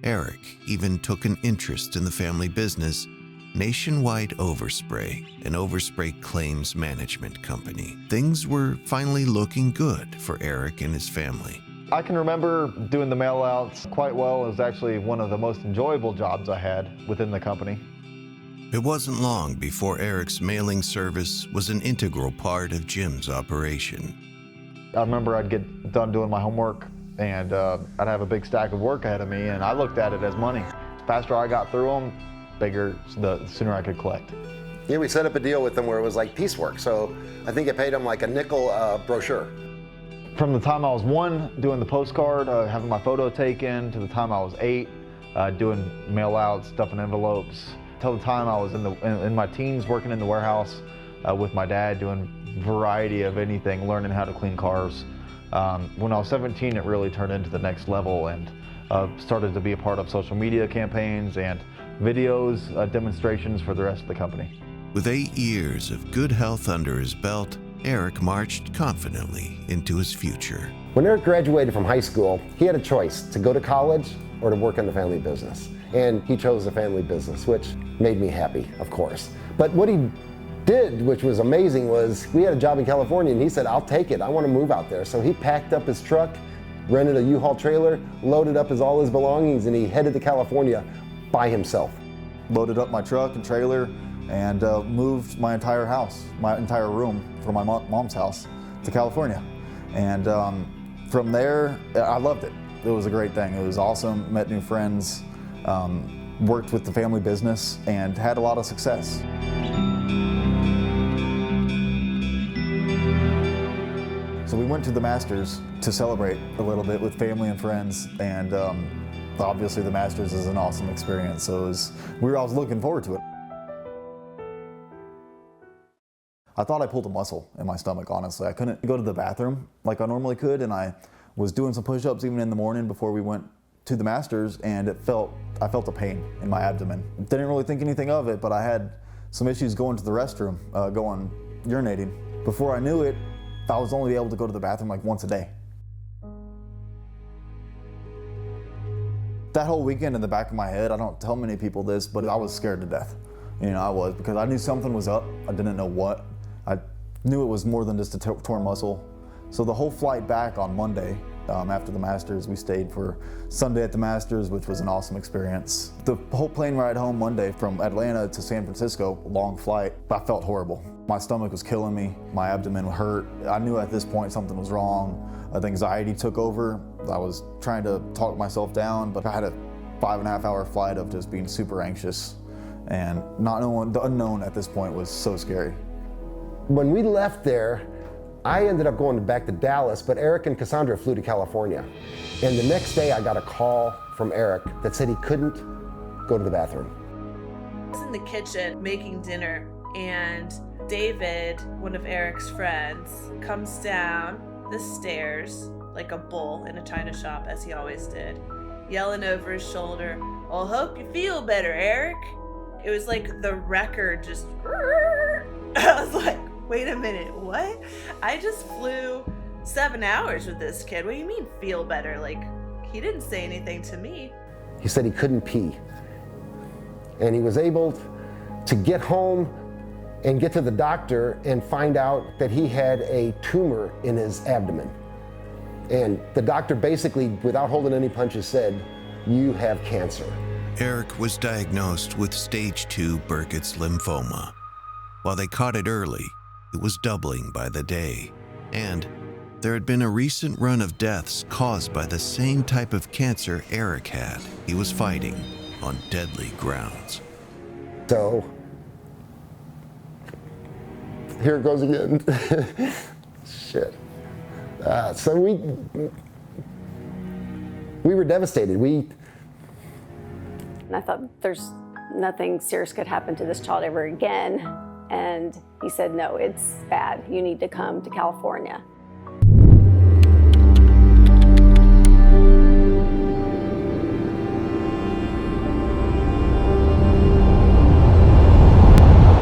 Eric even took an interest in the family business, Nationwide Overspray, an overspray claims management company. Things were finally looking good for Eric and his family. I can remember doing the mail outs quite well. It was actually one of the most enjoyable jobs I had within the company. It wasn't long before Eric's mailing service was an integral part of Jim's operation. I remember I'd get done doing my homework and I'd have a big stack of work ahead of me, and I looked at it as money. The faster I got through them, the sooner I could collect. Yeah, we set up a deal with them where it was like piecework, so I think it paid them like a nickel brochure. From the time I was 1 doing the postcard, having my photo taken, to the time I was 8 doing mail outs, stuffing envelopes, till the time I was in my teens working in the warehouse with my dad doing a variety of anything, learning how to clean cars. When I was 17, it really turned into the next level and started to be a part of social media campaigns and videos, demonstrations for the rest of the company. With 8 years of good health under his belt, Eric marched confidently into his future. When Eric graduated from high school, he had a choice to go to college or to work in the family business. And he chose the family business, which made me happy, of course. But what he did, which was amazing, was we had a job in California and he said, I'll take it, I want to move out there. So he packed up his truck, rented a U-Haul trailer, loaded up all his belongings, and he headed to California by himself. Loaded up my truck and trailer and moved my entire house, my entire room from my mom's house to California. And from there, I loved it. It was a great thing. It was awesome, met new friends, worked with the family business, and had a lot of success. So we went to the Masters to celebrate a little bit with family and friends, and obviously the Masters is an awesome experience, so I was looking forward to it. I thought I pulled a muscle in my stomach, honestly. I couldn't go to the bathroom like I normally could, and I was doing some push-ups even in the morning before we went to the Masters, and I felt a pain in my abdomen. Didn't really think anything of it, but I had some issues going to the restroom, urinating. Before I knew it, I was only able to go to the bathroom like once a day. That whole weekend in the back of my head, I don't tell many people this, but I was scared to death. I was, because I knew something was up. I didn't know what. I knew it was more than just a torn muscle. So the whole flight back on Monday, after the Masters, we stayed for Sunday at the Masters, which was an awesome experience. The whole plane ride home Monday from Atlanta to San Francisco, long flight, I felt horrible. My stomach was killing me, my abdomen hurt. I knew at this point something was wrong. The anxiety took over. I was trying to talk myself down, but I had a 5.5-hour flight of just being super anxious, and not knowing the unknown at this point was so scary. When we left there, I ended up going back to Dallas, but Eric and Cassandra flew to California. And the next day I got a call from Eric that said he couldn't go to the bathroom. I was in the kitchen making dinner, and David, one of Eric's friends, comes down the stairs like a bull in a china shop, as he always did, yelling over his shoulder, "I'll hope you feel better, Eric." It was like the record just, I was like, wait a minute, what? I just flew 7 hours with this kid. What do you mean feel better? Like, he didn't say anything to me. He said he couldn't pee. And he was able to get home and get to the doctor and find out that he had a tumor in his abdomen. And the doctor basically, without holding any punches, said, "You have cancer." Eric was diagnosed with stage 2 Burkitt's lymphoma. While they caught it early, it was doubling by the day, and there had been a recent run of deaths caused by the same type of cancer Eric had. He was fighting on deadly grounds. So, here it goes again. Shit. So we were devastated. And I thought there's nothing serious could happen to this child ever again. And he said, no, it's bad. You need to come to California.